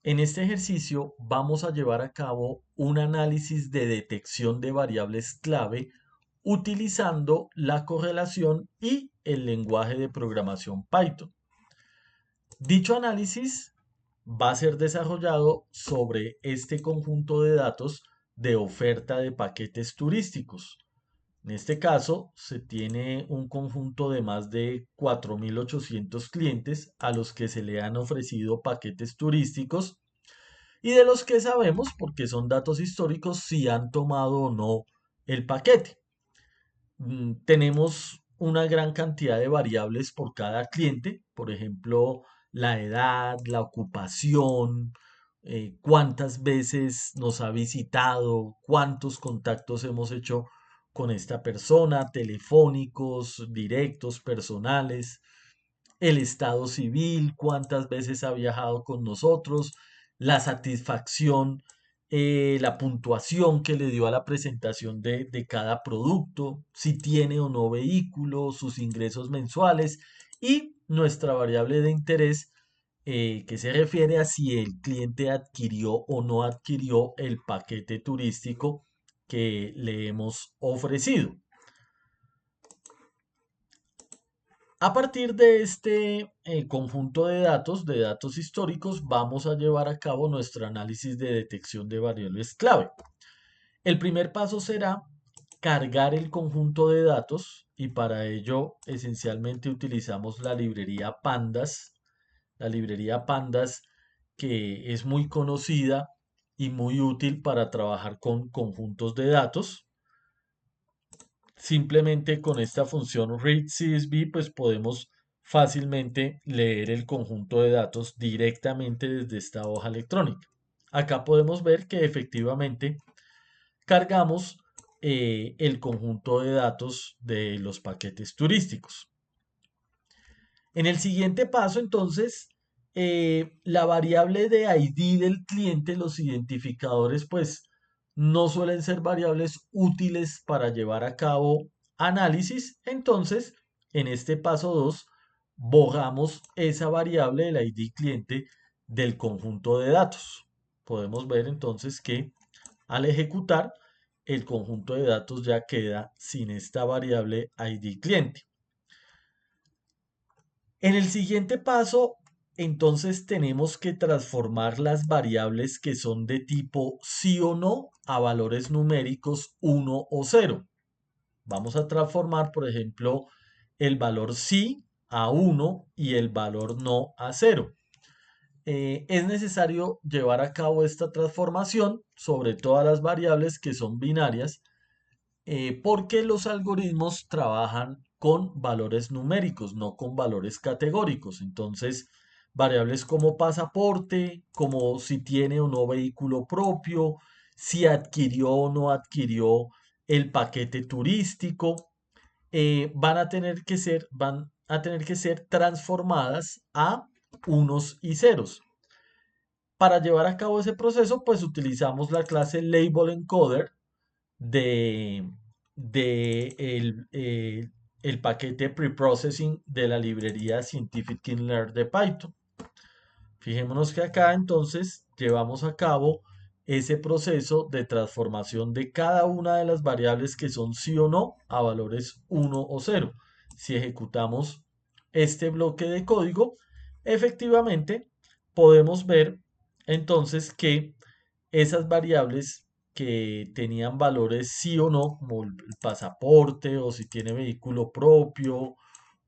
En este ejercicio vamos a llevar a cabo un análisis de detección de variables clave utilizando la correlación y el lenguaje de programación Python. Dicho análisis va a ser desarrollado sobre este conjunto de datos de oferta de paquetes turísticos. En este caso, se tiene un conjunto de más de 4.800 clientes a los que se le han ofrecido paquetes turísticos y de los que sabemos, porque son datos históricos, si han tomado o no el paquete. Tenemos una gran cantidad de variables por cada cliente, por ejemplo, la edad, la ocupación, cuántas veces nos ha visitado, cuántos contactos hemos hecho con esta persona, telefónicos, directos, personales, el estado civil, cuántas veces ha viajado con nosotros, la satisfacción, la puntuación que le dio a la presentación de cada producto, si tiene o no vehículo, sus ingresos mensuales y nuestra variable de interés que se refiere a si el cliente adquirió o no adquirió el paquete turístico que le hemos ofrecido. A partir de este conjunto de datos históricos, vamos a llevar a cabo nuestro análisis de detección de variables clave. El primer paso será cargar el conjunto de datos y para ello esencialmente utilizamos la librería Pandas que es muy conocida y muy útil para trabajar con conjuntos de datos. Simplemente con esta función readCSV pues podemos fácilmente leer el conjunto de datos directamente desde esta hoja electrónica. Acá podemos ver que efectivamente cargamos el conjunto de datos de los paquetes turísticos. En el siguiente paso, entonces, la variable de ID del cliente, los identificadores, pues no suelen ser variables útiles para llevar a cabo análisis. Entonces, en este paso 2 borramos esa variable del ID cliente del conjunto de datos. Podemos ver entonces que al ejecutar, el conjunto de datos ya queda sin esta variable ID cliente. En el siguiente paso, entonces tenemos que transformar las variables que son de tipo sí o no a valores numéricos 1 o 0. Vamos a transformar, por ejemplo, el valor sí a 1 y el valor no a 0. Es necesario llevar a cabo esta transformación sobre todas las variables que son binarias porque los algoritmos trabajan con valores numéricos, no con valores categóricos. Entonces, variables como pasaporte, como si tiene o no vehículo propio, si adquirió o no adquirió el paquete turístico, van a tener que ser transformadas a unos y ceros. Para llevar a cabo ese proceso, pues utilizamos la clase Label Encoder de, el paquete preprocessing de la librería Scikit-learn de Python. Fijémonos que acá entonces llevamos a cabo ese proceso de transformación de cada una de las variables que son sí o no a valores 1 o 0. Si ejecutamos este bloque de código, efectivamente podemos ver entonces que esas variables que tenían valores sí o no, como el pasaporte o si tiene vehículo propio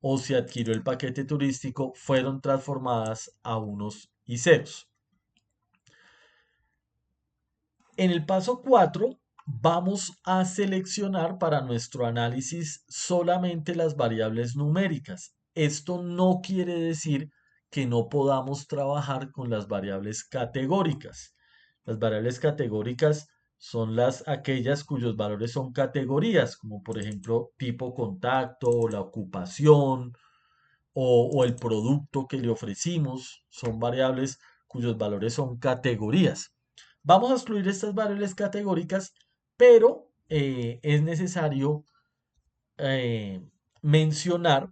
o si adquirió el paquete turístico, fueron transformadas a unos y ceros. En el paso 4 vamos a seleccionar para nuestro análisis solamente las variables numéricas. Esto no quiere decir que no podamos trabajar con las variables categóricas. Las variables categóricas son aquellas cuyos valores son categorías, como por ejemplo tipo contacto, o la ocupación o el producto que le ofrecimos. Son variables cuyos valores son categorías. Vamos a excluir estas variables categóricas, pero es necesario eh, mencionar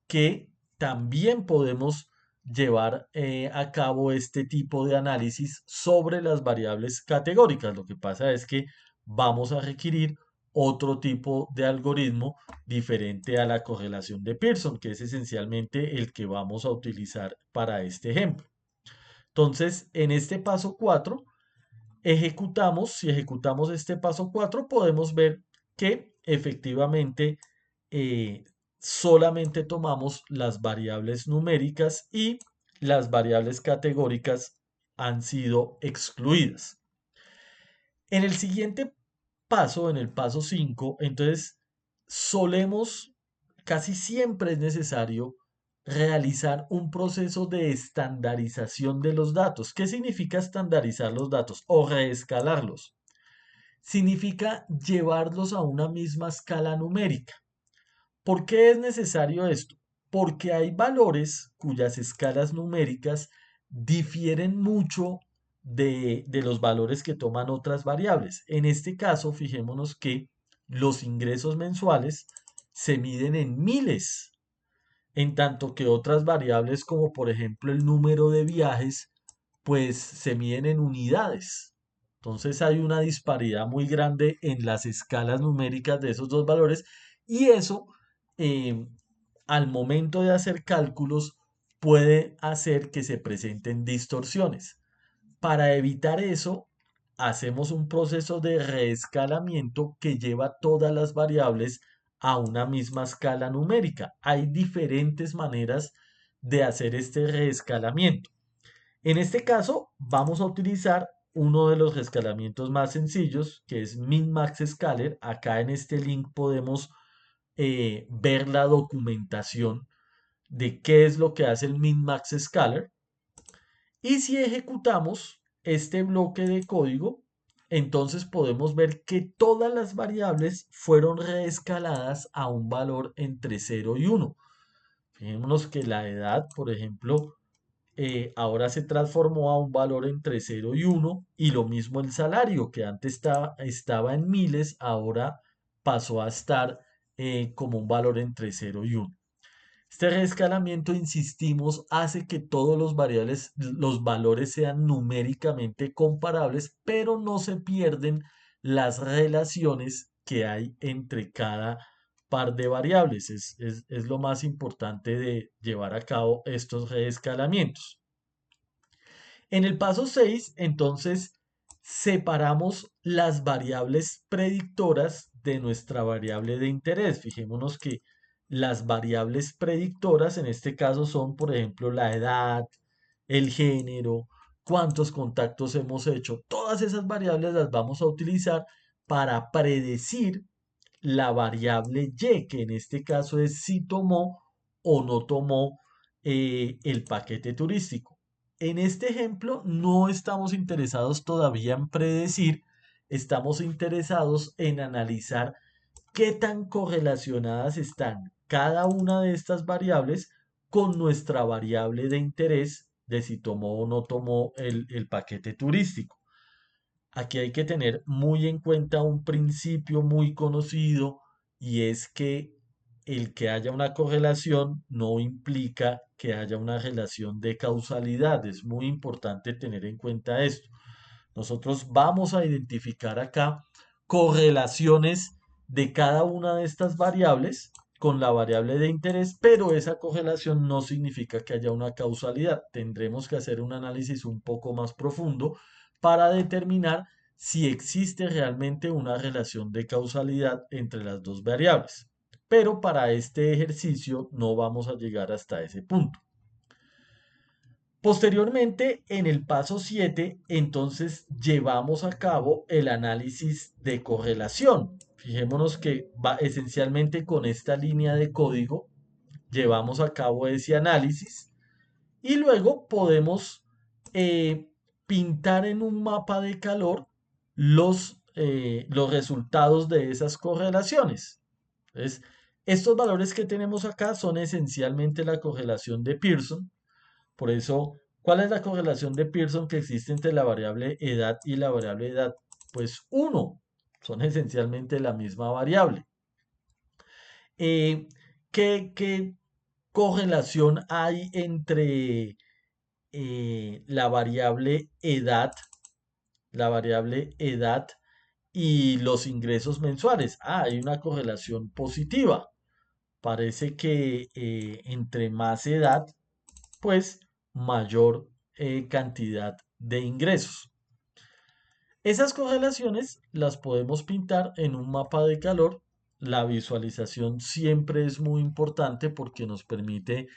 que también podemos llevar a cabo este tipo de análisis sobre las variables categóricas. Lo que pasa es que vamos a requerir otro tipo de algoritmo diferente a la correlación de Pearson, que es esencialmente el que vamos a utilizar para este ejemplo. Entonces, en este paso 4 si ejecutamos este paso 4 podemos ver que efectivamente eh, solamente tomamos las variables numéricas y las variables categóricas han sido excluidas. En el siguiente paso, en el paso 5, entonces solemos, casi siempre es necesario realizar un proceso de estandarización de los datos. ¿Qué significa estandarizar los datos o reescalarlos? Significa llevarlos a una misma escala numérica. ¿Por qué es necesario esto? Porque hay valores cuyas escalas numéricas difieren mucho de los valores que toman otras variables. En este caso, fijémonos que los ingresos mensuales se miden en miles, en tanto que otras variables como por ejemplo el número de viajes, pues se miden en unidades. Entonces hay una disparidad muy grande en las escalas numéricas de esos dos valores y eso eh, al momento de hacer cálculos puede hacer que se presenten distorsiones. Para evitar eso, hacemos un proceso de reescalamiento que lleva todas las variables a una misma escala numérica. Hay diferentes maneras de hacer este reescalamiento. En este caso, vamos a utilizar uno de los reescalamientos más sencillos, que es min-max scaler. Acá en este link podemos ver la documentación de qué es lo que hace el min-max scaler. Y si ejecutamos este bloque de código, entonces podemos ver que todas las variables fueron reescaladas a un valor entre 0 y 1. Fijémonos que la edad, por ejemplo, ahora se transformó a un valor entre 0 y 1 y lo mismo el salario que antes estaba en miles, ahora pasó a estar como un valor entre 0 y 1. Este reescalamiento, insistimos, hace que todos los valores sean numéricamente comparables, pero no se pierden las relaciones que hay entre cada par de variables. Es lo más importante de llevar a cabo estos reescalamientos. En el paso 6, entonces, separamos las variables predictoras de nuestra variable de interés. Fijémonos que las variables predictoras en este caso son, por ejemplo, la edad, el género, cuántos contactos hemos hecho. Todas esas variables las vamos a utilizar para predecir la variable Y, que en este caso es si tomó o no tomó el paquete turístico. En este ejemplo no estamos interesados todavía en predecir, estamos interesados en analizar qué tan correlacionadas están cada una de estas variables con nuestra variable de interés de si tomó o no tomó el paquete turístico. Aquí hay que tener muy en cuenta un principio muy conocido y es que el que haya una correlación no implica que haya una relación de causalidad. Es muy importante tener en cuenta esto. Nosotros vamos a identificar acá correlaciones de cada una de estas variables con la variable de interés, pero esa correlación no significa que haya una causalidad. Tendremos que hacer un análisis un poco más profundo para determinar si existe realmente una relación de causalidad entre las dos variables. Pero para este ejercicio no vamos a llegar hasta ese punto. Posteriormente, en el paso 7, entonces llevamos a cabo el análisis de correlación. Fijémonos que va esencialmente con esta línea de código, llevamos a cabo ese análisis y luego podemos pintar en un mapa de calor los resultados de esas correlaciones. Entonces, estos valores que tenemos acá son esencialmente la correlación de Pearson. Por eso, ¿cuál es la correlación de Pearson que existe entre la variable edad y la variable edad? Pues 1, son esencialmente la misma variable. Eh, ¿qué correlación hay entre la variable edad y los ingresos mensuales? Hay una correlación positiva. Parece que entre más edad, pues mayor cantidad de ingresos. Esas correlaciones las podemos pintar en un mapa de calor. La visualización siempre es muy importante porque nos permite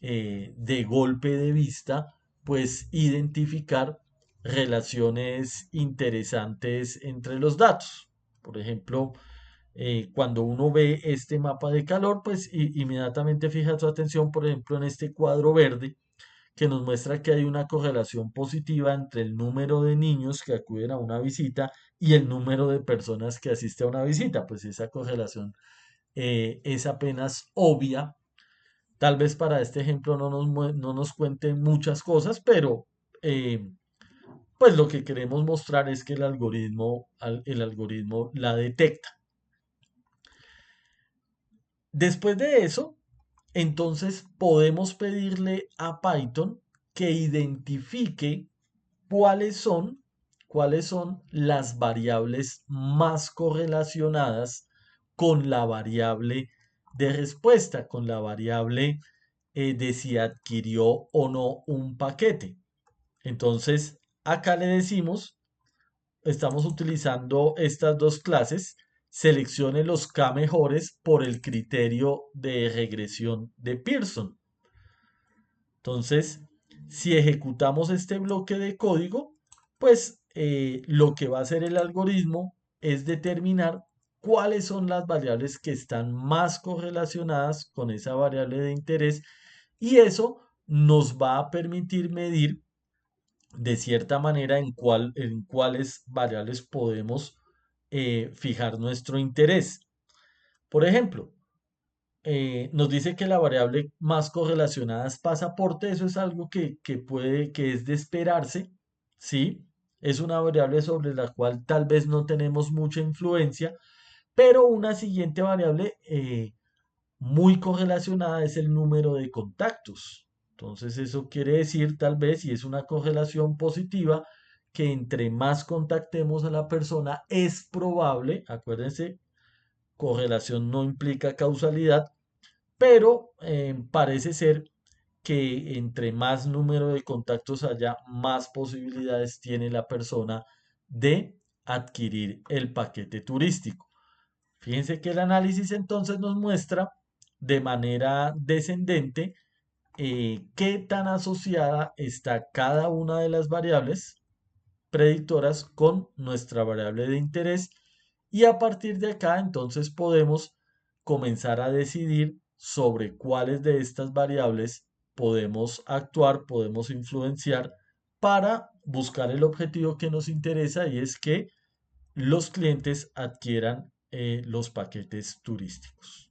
de golpe de vista pues identificar relaciones interesantes entre los datos. Por ejemplo, cuando uno ve este mapa de calor, pues inmediatamente fija su atención, por ejemplo, en este cuadro verde que nos muestra que hay una correlación positiva entre el número de niños que acuden a una visita y el número de personas que asiste a una visita. Pues esa correlación es apenas obvia. Tal vez para este ejemplo no nos cuente muchas cosas, pero eh, pues lo que queremos mostrar es que el algoritmo la detecta. Después de eso, entonces podemos pedirle a Python que identifique cuáles son, cuáles son las variables más correlacionadas con la variable de respuesta, con la variable de si adquirió o no un paquete. Entonces, acá le decimos, estamos utilizando estas dos clases, seleccione los K mejores por el criterio de regresión de Pearson. Entonces, si ejecutamos este bloque de código, pues lo que va a hacer el algoritmo es determinar cuáles son las variables que están más correlacionadas con esa variable de interés y eso nos va a permitir medir de cierta manera en cuáles variables podemos fijar nuestro interés. Por ejemplo, nos dice que la variable más correlacionada es pasaporte. Eso es algo que es de esperarse, ¿sí? Es una variable sobre la cual tal vez no tenemos mucha influencia, pero una siguiente variable muy correlacionada es el número de contactos. Entonces eso quiere decir tal vez, y es una correlación positiva, que entre más contactemos a la persona es probable, acuérdense, correlación no implica causalidad, pero parece ser que entre más número de contactos haya, más posibilidades tiene la persona de adquirir el paquete turístico. Fíjense que el análisis entonces nos muestra de manera descendente qué tan asociada está cada una de las variables predictoras con nuestra variable de interés y a partir de acá entonces podemos comenzar a decidir sobre cuáles de estas variables podemos actuar, podemos influenciar para buscar el objetivo que nos interesa y es que los clientes adquieran los paquetes turísticos.